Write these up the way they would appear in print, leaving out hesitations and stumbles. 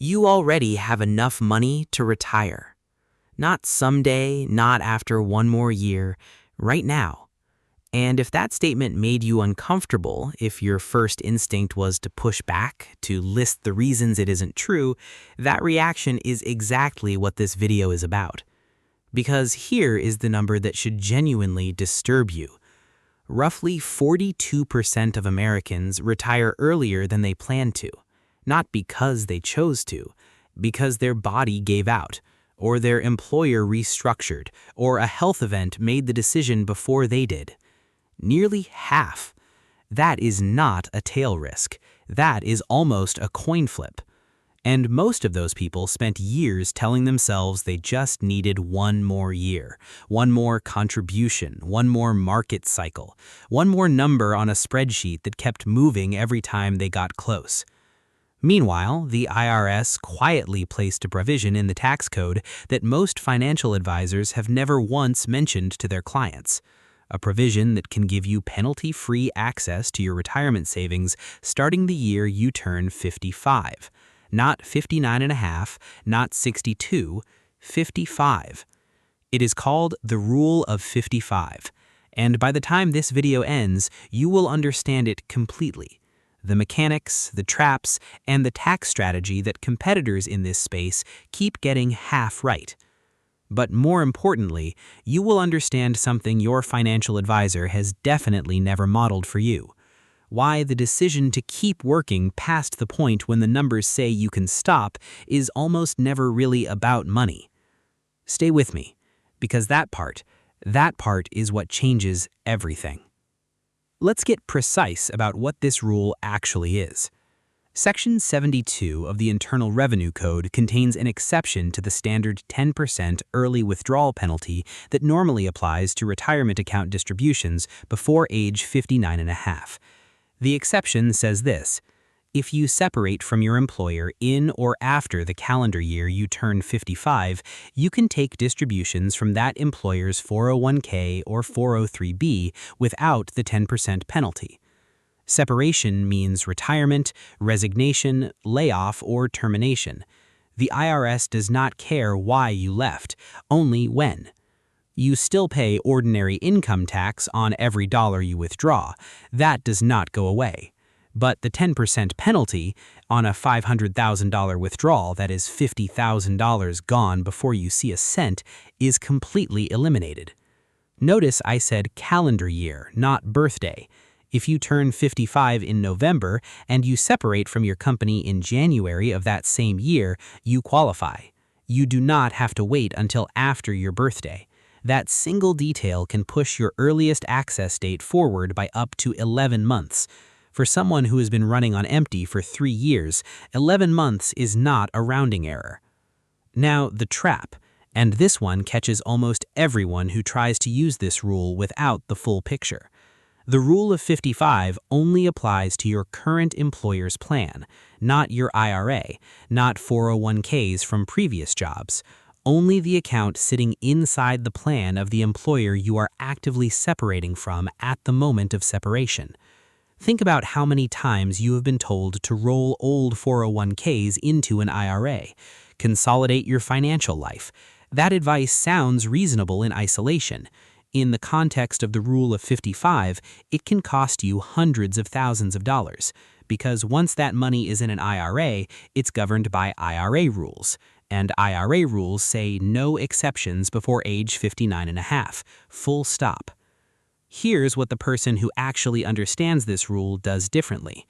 You already have enough money to retire. Not someday, not after one more year, right now. And if that statement made you uncomfortable, if your first instinct was to push back, to list the reasons it isn't true, that reaction is exactly what this video is about. Because here is the number that should genuinely disturb you. Roughly 42% of Americans retire earlier than they planned to, not because they chose to, because their body gave out, or their employer restructured, or a health event made the decision before they did. Nearly half. That is not a tail risk. That is almost a coin flip. And most of those people spent years telling themselves they just needed one more year, one more contribution, one more market cycle, one more number on a spreadsheet that kept moving every time they got close. Meanwhile, the IRS quietly placed a provision in the tax code that most financial advisors have never once mentioned to their clients. A provision that can give you penalty-free access to your retirement savings starting the year you turn 55. Not 59 and a half, not 62, 55. It is called the Rule of 55, and by the time this video ends, you will understand it completely. The mechanics, the traps, and the tax strategy that competitors in this space keep getting half right. But more importantly, you will understand something your financial advisor has definitely never modeled for you. Why the decision to keep working past the point when the numbers say you can stop is almost never really about money. Stay with me, because that part is what changes everything. Let's get precise about what this rule actually is. Section 72 of the Internal Revenue Code contains an exception to the standard 10% early withdrawal penalty that normally applies to retirement account distributions before age 59 and a half. The exception says this: if you separate from your employer in or after the calendar year you turn 55, you can take distributions from that employer's 401k or 403b without the 10% penalty. Separation means retirement, resignation, layoff, or termination. The IRS does not care why you left, only when. You still pay ordinary income tax on every dollar you withdraw. That does not go away. But the 10% penalty on a $500,000 withdrawal that is $50,000 gone before you see a cent is completely eliminated. Notice I said calendar year, not birthday. If you turn 55 in November and you separate from your company in January of that same year, you qualify. You do not have to wait until after your birthday. That single detail can push your earliest access date forward by up to 11 months. For someone who has been running on empty for 3 years, 11 months is not a rounding error. Now, the trap, and this one catches almost everyone who tries to use this rule without the full picture. The Rule of 55 only applies to your current employer's plan, not your IRA, not 401ks from previous jobs, only the account sitting inside the plan of the employer you are actively separating from at the moment of separation. Think about how many times you have been told to roll old 401ks into an IRA, consolidate your financial life. That advice sounds reasonable in isolation. In the context of the Rule of 55, it can cost you hundreds of thousands of dollars, because once that money is in an IRA, it's governed by IRA rules, and IRA rules say no exceptions before age 59 and a half, full stop. Here's what the person who actually understands this rule does differently.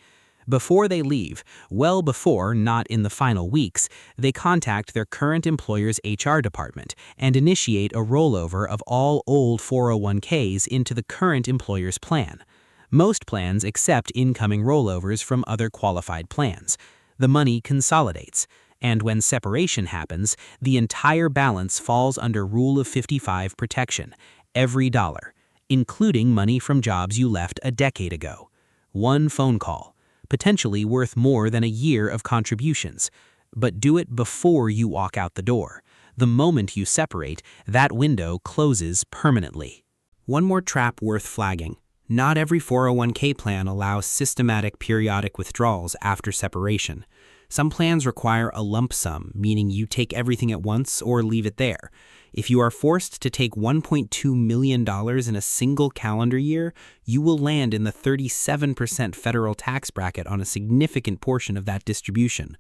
Before they leave, well before, not in the final weeks, they contact their current employer's HR department and initiate a rollover of all old 401ks into the current employer's plan. Most plans accept incoming rollovers from other qualified plans. The money consolidates, and when separation happens, the entire balance falls under Rule of 55 protection, every dollar, including money from jobs you left a decade ago. One phone call, potentially worth more than a year of contributions. But do it before you walk out the door. The moment you separate, that window closes permanently. One more trap worth flagging. Not every 401k plan allows systematic periodic withdrawals after separation. Some plans require a lump sum, meaning you take everything at once or leave it there. If you are forced to take $1.2 million in a single calendar year, you will land in the 37% federal tax bracket on a significant portion of that distribution.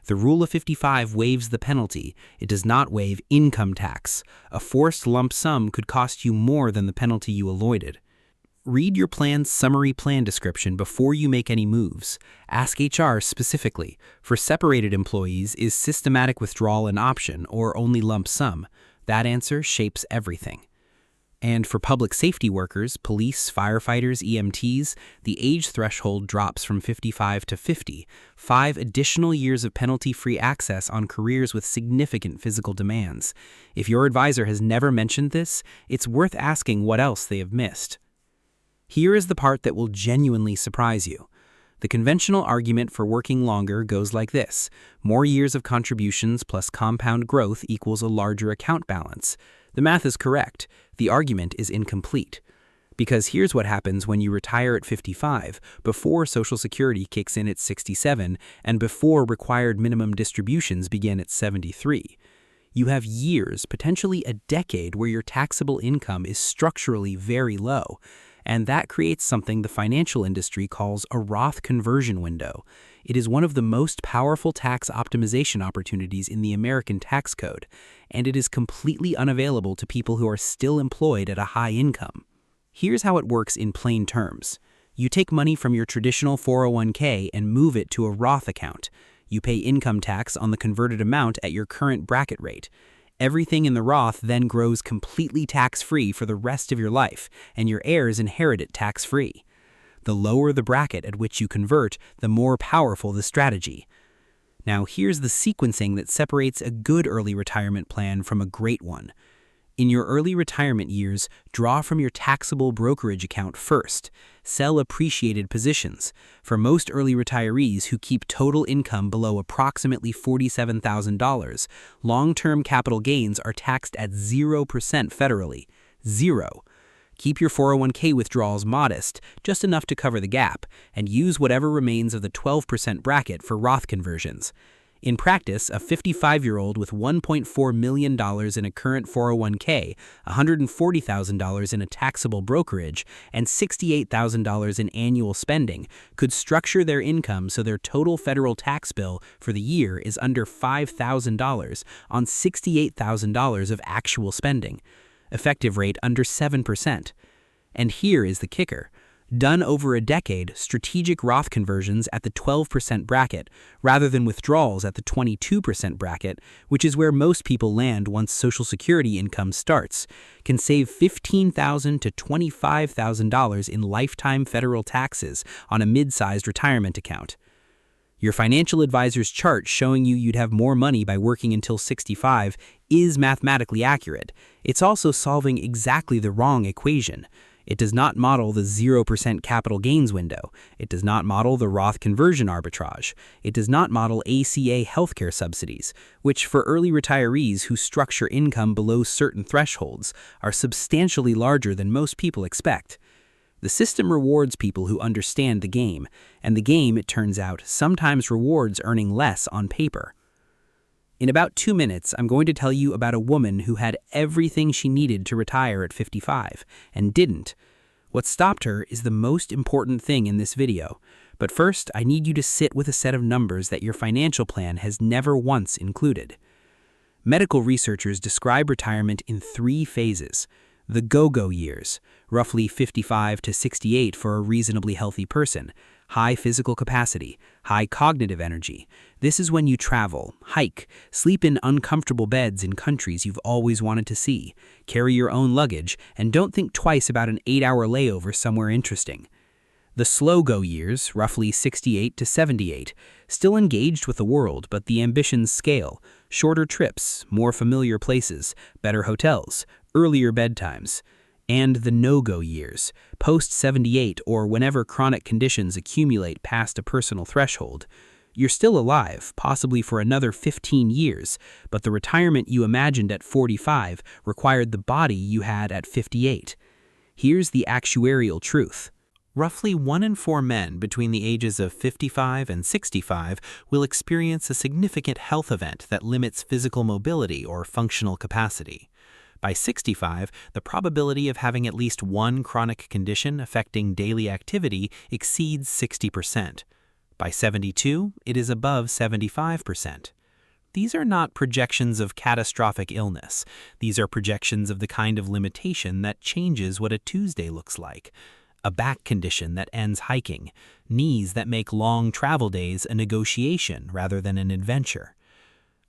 The Rule of 55 waives the penalty. It does not waive income tax. A forced lump sum could cost you more than the penalty you avoided. Read your plan's summary plan description before you make any moves. Ask HR specifically. For separated employees, is systematic withdrawal an option or only lump sum? That answer shapes everything. And for public safety workers, police, firefighters, EMTs, the age threshold drops from 55 to 50, 5 additional years of penalty-free access on careers with significant physical demands. If your advisor has never mentioned this, it's worth asking what else they have missed. Here is the part that will genuinely surprise you. The conventional argument for working longer goes like this: more years of contributions plus compound growth equals a larger account balance. The math is correct. The argument is incomplete. Because here's what happens when you retire at 55, before Social Security kicks in at 67, and before required minimum distributions begin at 73. You have years, potentially a decade, where your taxable income is structurally very low. And that creates something the financial industry calls a Roth conversion window. It is one of the most powerful tax optimization opportunities in the American tax code, and it is completely unavailable to people who are still employed at a high income. Here's how it works in plain terms. You take money from your traditional 401k and move it to a Roth account. You pay income tax on the converted amount at your current bracket rate. Everything in the Roth then grows completely tax-free for the rest of your life, and your heirs inherit it tax-free. The lower the bracket at which you convert, the more powerful the strategy. Now here's the sequencing that separates a good early retirement plan from a great one. In your early retirement years, draw from your taxable brokerage account first. Sell appreciated positions. For most early retirees who keep total income below approximately $47,000, long-term capital gains are taxed at 0% federally. 0. Keep your 401k withdrawals modest, just enough to cover the gap, and use whatever remains of the 12% bracket for Roth conversions. In practice, a 55-year-old with $1.4 million in a current 401k, $140,000 in a taxable brokerage, and $68,000 in annual spending could structure their income so their total federal tax bill for the year is under $5,000 on $68,000 of actual spending. Effective rate under 7%. And here is the kicker. Done over a decade, strategic Roth conversions at the 12% bracket, rather than withdrawals at the 22% bracket, which is where most people land once Social Security income starts, can save $15,000 to $25,000 in lifetime federal taxes on a mid-sized retirement account. Your financial advisor's chart showing you'd have more money by working until 65 is mathematically accurate. It's also solving exactly the wrong equation. It does not model the 0% capital gains window. It does not model the Roth conversion arbitrage. It does not model ACA healthcare subsidies, which for early retirees who structure income below certain thresholds are substantially larger than most people expect. The system rewards people who understand the game, and the game, it turns out, sometimes rewards earning less on paper. In about 2 minutes, I'm going to tell you about a woman who had everything she needed to retire at 55, and didn't. What stopped her is the most important thing in this video. But first, I need you to sit with a set of numbers that your financial plan has never once included. Medical researchers describe retirement in 3 phases. The go-go years, roughly 55 to 68 for a reasonably healthy person. High physical capacity, high cognitive energy. This is when you travel, hike, sleep in uncomfortable beds in countries you've always wanted to see, carry your own luggage, and don't think twice about an 8-hour layover somewhere interesting. The slow-go years, roughly 68 to 78, still engaged with the world, but the ambitions scale. Shorter trips, more familiar places, better hotels, earlier bedtimes. And the no-go years, post-78 or whenever chronic conditions accumulate past a personal threshold. You're still alive, possibly for another 15 years, but the retirement you imagined at 45 required the body you had at 58. Here's the actuarial truth. Roughly 1 in 4 men between the ages of 55 and 65 will experience a significant health event that limits physical mobility or functional capacity. By 65, the probability of having at least one chronic condition affecting daily activity exceeds 60%. By 72, it is above 75%. These are not projections of catastrophic illness. These are projections of the kind of limitation that changes what a Tuesday looks like. A back condition that ends hiking, knees that make long travel days a negotiation rather than an adventure.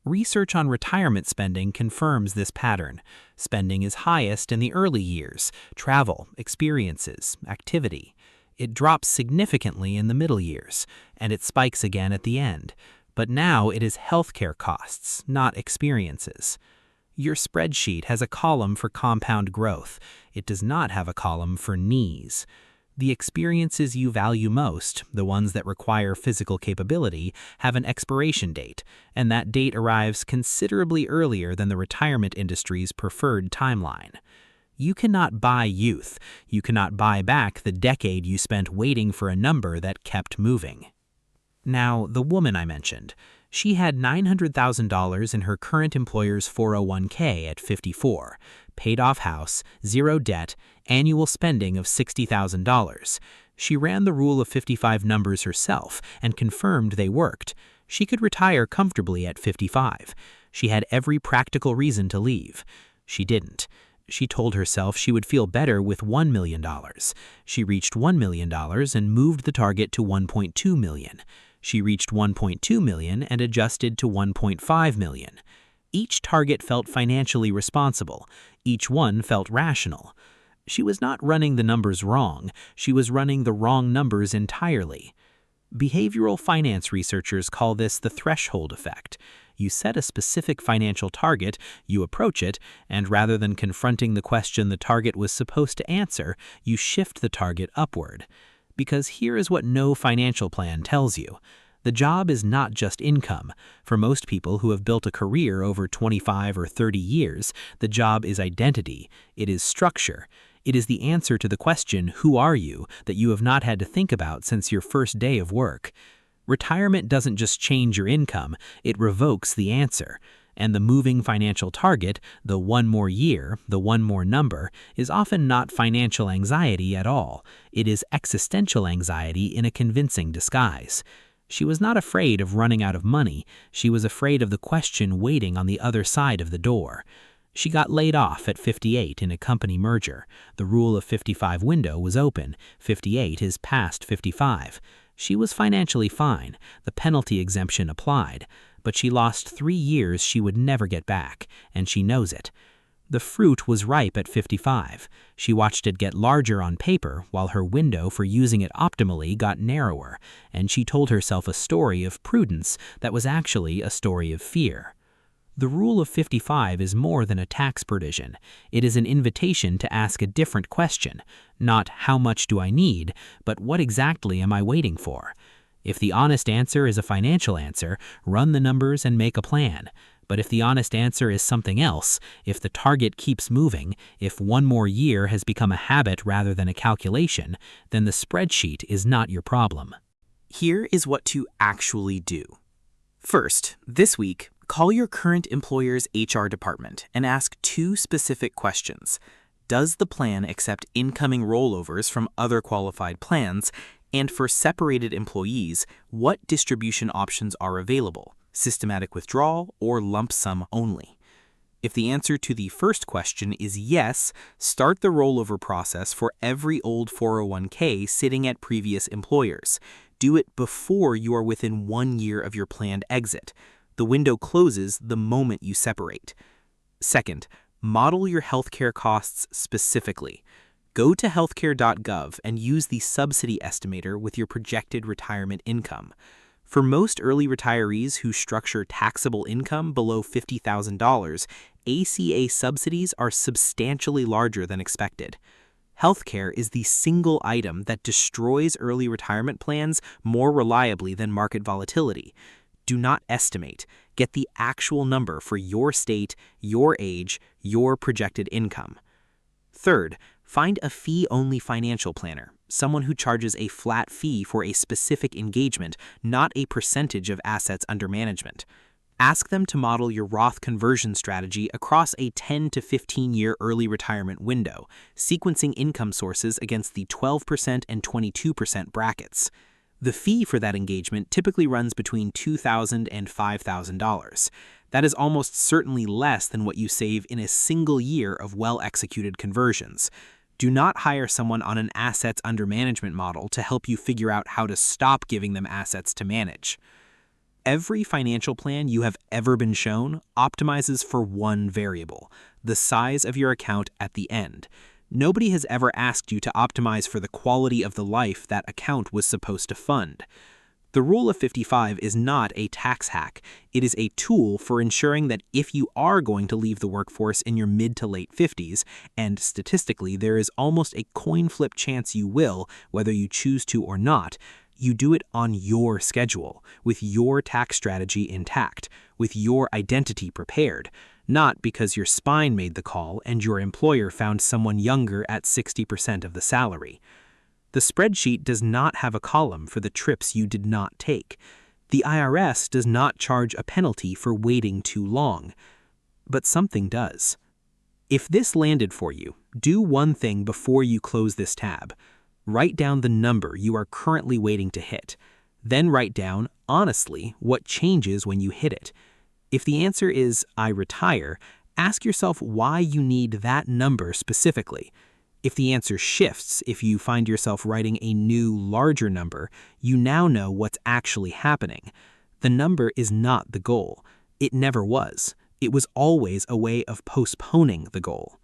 Research on retirement spending confirms this pattern. Spending is highest in the early years, travel, experiences, activity. It drops significantly in the middle years, and it spikes again at the end. But now it is healthcare costs, not experiences. Your spreadsheet has a column for compound growth. It does not have a column for knees. The experiences you value most, the ones that require physical capability, have an expiration date, and that date arrives considerably earlier than the retirement industry's preferred timeline. You cannot buy youth. You cannot buy back the decade you spent waiting for a number that kept moving. Now, the woman I mentioned, she had $900,000 in her current employer's 401k at 54, paid off house, zero debt, annual spending of $60,000. She ran the Rule of 55 numbers herself and confirmed they worked. She could retire comfortably at 55. She had every practical reason to leave. She didn't. She told herself she would feel better with $1 million. She reached $1 million and moved the target to $1.2 million. She reached $1.2 million and adjusted to $1.5 million. Each target felt financially responsible. Each one felt rational. She was not running the numbers wrong. She was running the wrong numbers entirely. Behavioral finance researchers call this the threshold effect. You set a specific financial target, you approach it, and rather than confronting the question the target was supposed to answer, you shift the target upward. Because here is what no financial plan tells you. The job is not just income. For most people who have built a career over 25 or 30 years, the job is identity. It is structure. It is the answer to the question, who are you, that you have not had to think about since your first day of work. Retirement doesn't just change your income, it revokes the answer. And the moving financial target, the one more year, the one more number, is often not financial anxiety at all. It is existential anxiety in a convincing disguise. She was not afraid of running out of money. She was afraid of the question waiting on the other side of the door. She got laid off at 58 in a company merger. The Rule of 55 window was open. 58 is past 55. She was financially fine. The penalty exemption applied. But she lost 3 years she would never get back, and she knows it. The fruit was ripe at 55. She watched it get larger on paper while her window for using it optimally got narrower, and she told herself a story of prudence that was actually a story of fear. The Rule of 55 is more than a tax provision. It is an invitation to ask a different question, not how much do I need, but what exactly am I waiting for? If the honest answer is a financial answer, run the numbers and make a plan. But if the honest answer is something else, if the target keeps moving, if one more year has become a habit rather than a calculation, then the spreadsheet is not your problem. Here is what to actually do. First, this week, call your current employer's HR department and ask 2 specific questions. Does the plan accept incoming rollovers from other qualified plans? And for separated employees, what distribution options are available? Systematic withdrawal or lump sum only? If the answer to the first question is yes, start the rollover process for every old 401k sitting at previous employers. Do it before you are within 1 year of your planned exit. The window closes the moment you separate. Second, model your healthcare costs specifically. Go to healthcare.gov and use the subsidy estimator with your projected retirement income. For most early retirees who structure taxable income below $50,000, ACA subsidies are substantially larger than expected. Healthcare is the single item that destroys early retirement plans more reliably than market volatility. Do not estimate. Get the actual number for your state, your age, your projected income. Third, find a fee-only financial planner. someone who charges a flat fee for a specific engagement, not a percentage of assets under management. Ask them to model your Roth conversion strategy across a 10 to 15-year early retirement window, sequencing income sources against the 12% and 22% brackets. The fee for that engagement typically runs between $2,000 and $5,000. That is almost certainly less than what you save in a single year of well-executed conversions. Do not hire someone on an assets under management model to help you figure out how to stop giving them assets to manage. Every financial plan you have ever been shown optimizes for one variable, the size of your account at the end. Nobody has ever asked you to optimize for the quality of the life that account was supposed to fund. The Rule of 55 is not a tax hack. It is a tool for ensuring that if you are going to leave the workforce in your mid to late 50s, and statistically there is almost a coin flip chance you will, whether you choose to or not, you do it on your schedule, with your tax strategy intact, with your identity prepared, not because your spine made the call and your employer found someone younger at 60% of the salary. The spreadsheet does not have a column for the trips you did not take. The IRS does not charge a penalty for waiting too long. But something does. If this landed for you, do one thing before you close this tab. Write down the number you are currently waiting to hit. Then write down, honestly, what changes when you hit it. If the answer is, I retire, ask yourself why you need that number specifically. If the answer shifts, if you find yourself writing a new, larger number, you now know what's actually happening. The number is not the goal. It never was. It was always a way of postponing the goal.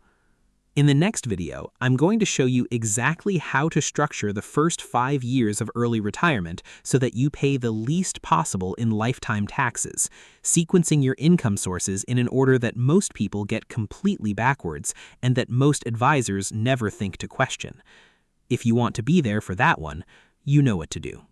In the next video, I'm going to show you exactly how to structure the first 5 years of early retirement so that you pay the least possible in lifetime taxes, sequencing your income sources in an order that most people get completely backwards and that most advisors never think to question. If you want to be there for that one, you know what to do.